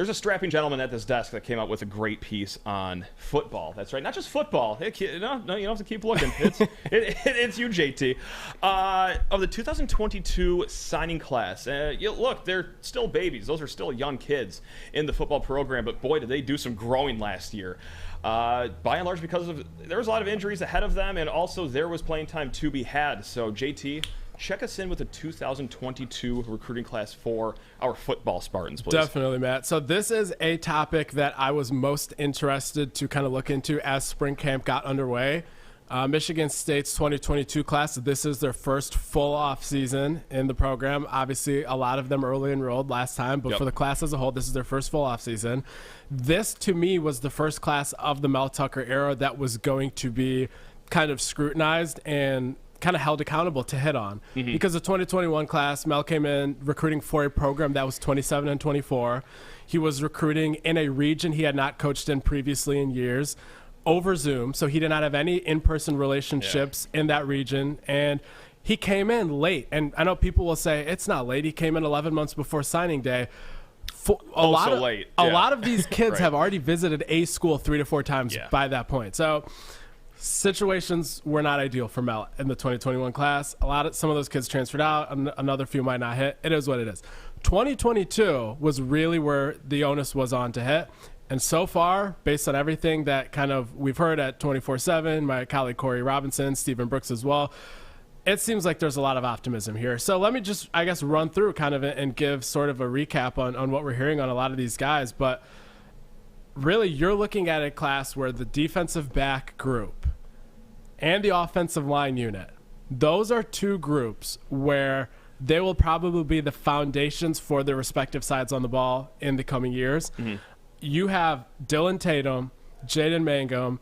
There's a strapping gentleman at this desk that came out with a great piece on football. That's right, not just football. No, you don't have to keep looking. It's you, JT. Of the 2022 signing class, look, they're still babies. Those are still young kids in the football program, but boy, did they do some growing last year. By and large, because there was a lot of injuries ahead of them, and also there was playing time to be had. So, JT, check us in with the 2022 recruiting class for our football Spartans, please. Definitely, Matt. So this is a topic that I was most interested to kind of look into as spring camp got underway. Michigan State's 2022 class, this is their first full off season in the program. Obviously, a lot of them early enrolled last time, but for the class as a whole, this is their first full off season. This, to me, was the first class of the Mel Tucker era that was going to be kind of scrutinized and kind of held accountable to hit on. Because the 2021 class, Mel came in recruiting for a program that was 27 and 24. He was recruiting in a region he had not coached in previously in years, over Zoom, so he did not have any in-person relationships in that region, and he came in late. And I know people will say it's not late. He came in 11 months before signing day. A lot of these kids have already visited a school 3 to 4 times by that point. So situations were not ideal for Mel in the 2021 class. Some of those kids transferred out. Another few might not hit. It is what it is. 2022 was really where the onus was on to hit. And so far, based on everything that kind of we've heard at 24/7, my colleague Corey Robinson, Stephen Brooks as well, it seems like there's a lot of optimism here. So let me just, I guess, run through kind of and give sort of a recap on what we're hearing on a lot of these guys. But really, you're looking at a class where the defensive back group and the offensive line unit, those are two groups where they will probably be the foundations for their respective sides on the ball in the coming years. You have Dylan Tatum, Jaden Mangum,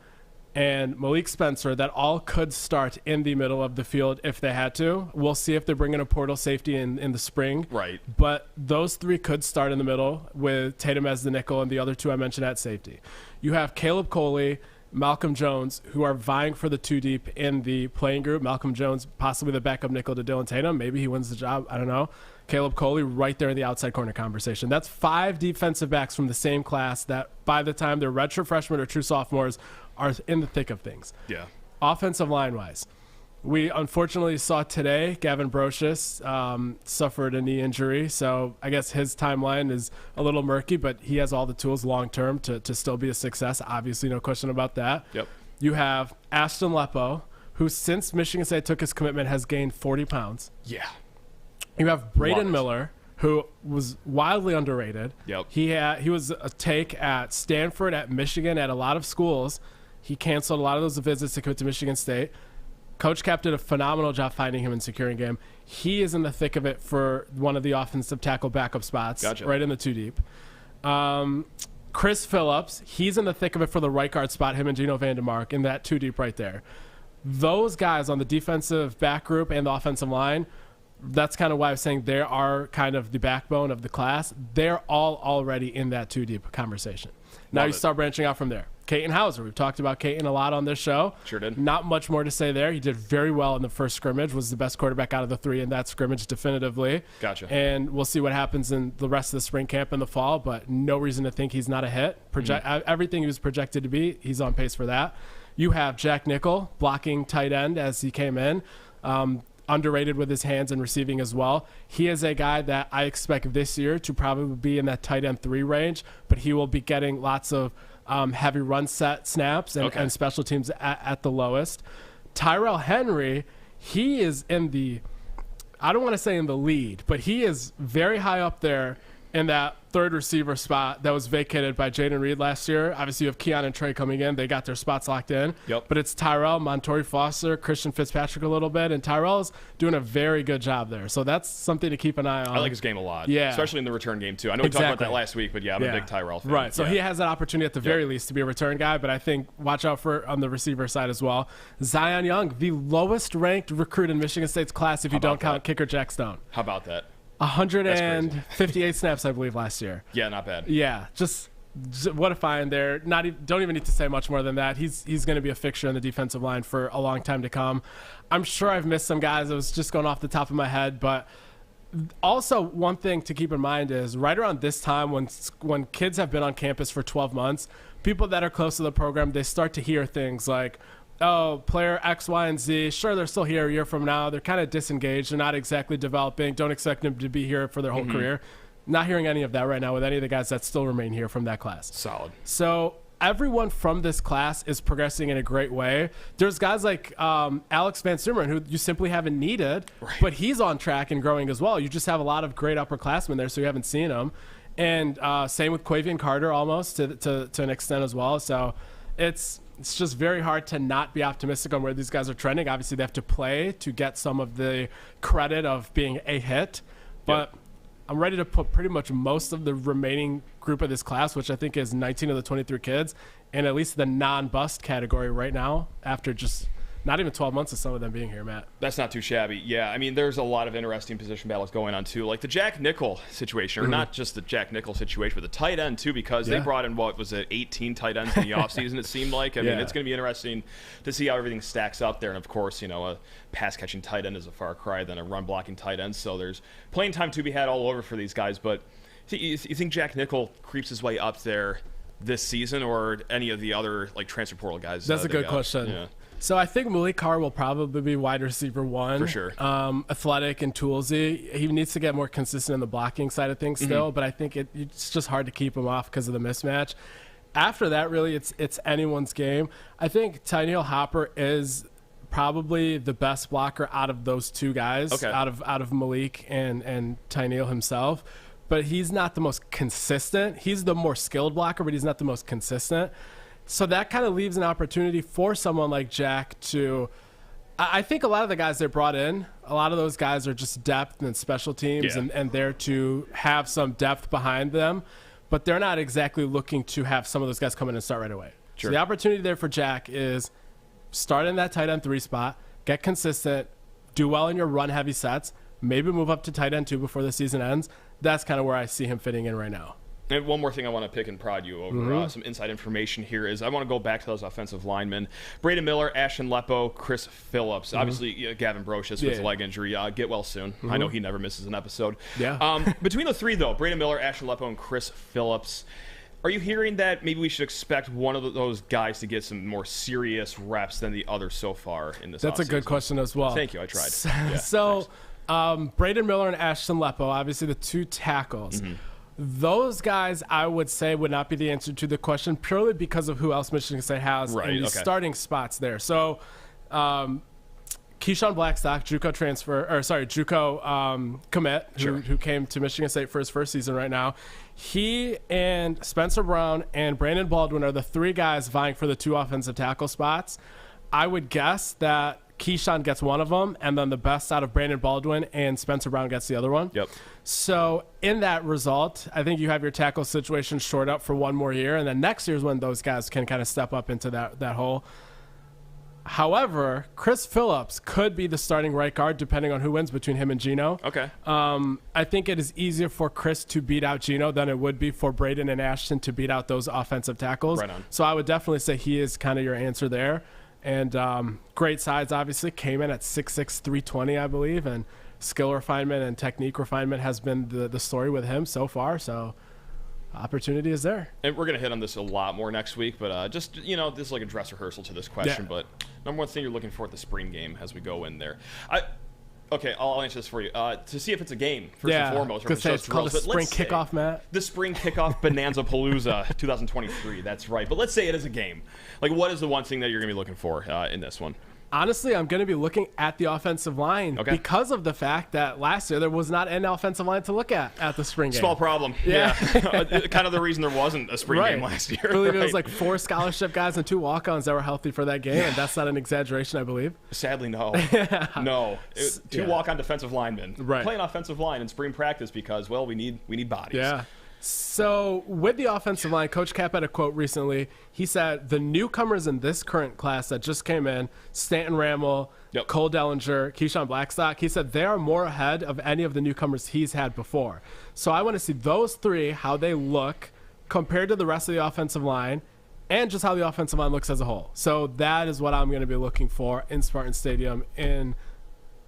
and Malik Spencer that all could start in the middle of the field if they had to. We'll see if they bring in a portal safety in the spring. Right. But those three could start in the middle with Tatum as the nickel and the other two I mentioned at safety. You have Caleb Coley, Malcolm Jones, who are vying for the 2 deep in the playing group. Malcolm Jones, possibly the backup nickel to Dylan Tatum. Maybe he wins the job. I don't know. Caleb Coley right there in the outside corner conversation. That's 5 defensive backs from the same class that by the time they're redshirt freshmen or true sophomores are in the thick of things. Yeah. Offensive line-wise, we unfortunately saw today Gavin Brocious suffered a knee injury, so I guess his timeline is a little murky, but he has all the tools long-term to still be a success. Obviously, no question about that. Yep. You have Ashton Lepo, who since Michigan State took his commitment has gained 40 pounds. Yeah. You have Braden Miller, who was wildly underrated. Yep. He was a take at Stanford, at Michigan, at a lot of schools. He canceled a lot of those visits to commit to Michigan State. Coach Cap did a phenomenal job finding him and securing him. He is in the thick of it for one of the offensive tackle backup spots, right in the 2 deep. Chris Phillips, he's in the thick of it for the right guard spot, him and Gino Vandermark in that 2 deep right there. Those guys on the defensive back group and the offensive line, that's kind of why I was saying they are kind of the backbone of the class. They're all already in that 2 deep conversation. Now you start branching out from there. Caton Hauser, we've talked about Caton a lot on this show. Sure did. Not much more to say there. He did very well in the first scrimmage, was the best quarterback out of the 3 in that scrimmage definitively. Gotcha. And we'll see what happens in the rest of the spring camp in the fall, but no reason to think he's not a hit. Everything he was projected to be, he's on pace for that. You have Jack Nickel, blocking tight end as he came in. Underrated with his hands and receiving as well. He is a guy that I expect this year to probably be in that tight end 3 range, but he will be getting lots of heavy run set snaps and special teams at the lowest. Tyrell Henry, he is in the, I don't want to say in the lead, but he is very high up there in that 3rd receiver spot that was vacated by Jaden Reed last year. Obviously, you have Keon and Trey coming in. They got their spots locked in. Yep. But it's Tyrell, Montori Foster, Christian Fitzpatrick a little bit, and Tyrell's doing a very good job there. So that's something to keep an eye on. I like his game a lot, especially in the return game, too. I know we talked about that last week, but I'm a big Tyrell fan. Right, so he has that opportunity at the very least to be a return guy, but I think watch out for on the receiver side as well. Zion Young, the lowest-ranked recruit in Michigan State's class if you don't count kicker Jack Stone. How about that? 158 snaps, I believe, last year. Yeah, not bad. Yeah, just what a find there. Don't even need to say much more than that. He's going to be a fixture on the defensive line for a long time to come. I'm sure I've missed some guys. I was just going off the top of my head, but Also, one thing to keep in mind is right around this time when kids have been on campus for 12 months, people that are close to the program, they start to hear things like, oh, player X, Y, and Z, sure, they're still here a year from now. They're kind of disengaged. They're not exactly developing. Don't expect them to be here for their whole career. Not hearing any of that right now with any of the guys that still remain here from that class. Solid. So everyone from this class is progressing in a great way. There's guys like Alex Van Sumeren, who you simply haven't needed, but he's on track and growing as well. You just have a lot of great upperclassmen there, so you haven't seen them. And same with Quavian Carter almost to an extent as well. So it's just very hard to not be optimistic on where these guys are trending. Obviously, they have to play to get some of the credit of being a hit. But I'm ready to put pretty much most of the remaining group of this class, which I think is 19 of the 23 kids, in at least the non-bust category right now after just not even 12 months of some of them being here, Matt. That's not too shabby. Yeah, I mean, there's a lot of interesting position battles going on, too. Like the Jack Nickel situation, or not just the Jack Nickel situation, but the tight end, too, because they brought in, 18 tight ends in the offseason, it seemed like. I mean, it's going to be interesting to see how everything stacks up there. And, of course, a pass-catching tight end is a far cry than a run-blocking tight end. So there's playing time to be had all over for these guys. But you think Jack Nickel creeps his way up there this season, or any of the other, transfer portal guys? That's a good question. Yeah. So I think Malik Carr will probably be wide receiver 1. For sure. Athletic and toolsy. He needs to get more consistent in the blocking side of things still, but I think it's just hard to keep him off because of the mismatch. After that, really, it's anyone's game. I think Tyneil Hopper is probably the best blocker out of those two guys, out of Malik and Tyneil himself. But he's not the most consistent. He's the more skilled blocker, but he's not the most consistent. So that kind of leaves an opportunity for someone like Jack to – I think a lot of the guys they brought in, a lot of those guys are just depth and special teams and there to have some depth behind them. But they're not exactly looking to have some of those guys come in and start right away. Sure. So the opportunity there for Jack is start in that tight end 3 spot, get consistent, do well in your run-heavy sets, maybe move up to tight end 2 before the season ends. That's kind of where I see him fitting in right now. And one more thing I want to pick and prod you over some inside information here is I want to go back to those offensive linemen. Braden Miller, Ashton Lepo, Chris Phillips. Obviously, Gavin Brocious with a leg injury. Get well soon. I know he never misses an episode. Yeah. Between the three, though, Braden Miller, Ashton Lepo, and Chris Phillips, are you hearing that maybe we should expect one of those guys to get some more serious reps than the other so far in this That's a good question as well. Thank you. I tried. Braden Miller and Ashton Lepo, obviously the 2 tackles. Those guys, I would say, would not be the answer to the question purely because of who else Michigan State has in the starting spots there. So, Keyshawn Blackstock, JUCO commit, who came to Michigan State for his first season right now. He and Spencer Brown and Brandon Baldwin are the 3 guys vying for the 2 offensive tackle spots. I would guess that Keyshawn gets one of them, and then the best out of Brandon Baldwin and Spencer Brown gets the other one. Yep. So in that result, I think you have your tackle situation shored up for one more year, and then next year is when those guys can kind of step up into that hole. However, Chris Phillips could be the starting right guard depending on who wins between him and Gino. Okay. I think it is easier for Chris to beat out Gino than it would be for Braden and Ashton to beat out those offensive tackles. Right on. So I would definitely say he is kind of your answer there. And great size, obviously, came in at 6'6", 320, I believe. And skill refinement and technique refinement has been the story with him so far. So opportunity is there. And we're going to hit on this a lot more next week. But just, this is like a dress rehearsal to this question. But number one thing you're looking for at the spring game as we go in there. Okay, I'll answer this for you. To see if it's a game, first and foremost. It's called the spring kickoff, Matt. The spring kickoff Bonanza Palooza 2023. That's right. But let's say it is a game. What is the one thing that you're going to be looking for in this one? Honestly, I'm going to be looking at the offensive line because of the fact that last year there was not an offensive line to look at the spring game. Small problem. Yeah. Kind of the reason there wasn't a spring game last year. I believe it was 4 scholarship guys and 2 walk-ons that were healthy for that game, and that's not an exaggeration, I believe. Sadly, no. No. 2 walk-on defensive linemen. Playing offensive line in spring practice because, well, we need bodies. Yeah. So with the offensive line, Coach Cap had a quote recently. He said, the newcomers in this current class that just came in, Stanton Ramel, Cole Dellinger, Keyshawn Blackstock, he said they are more ahead of any of the newcomers he's had before. So I want to see those 3, how they look compared to the rest of the offensive line and just how the offensive line looks as a whole. So that is what I'm going to be looking for in Spartan Stadium in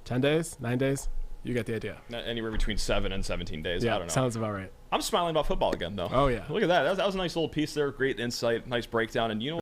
10 days, 9 days. You get the idea. Anywhere between 7 and 17 days. Yeah, I don't know. sounds about right. I'm smiling about football again, though. Oh, yeah. Look at that. That was a nice little piece there. Great insight. Nice breakdown. And you know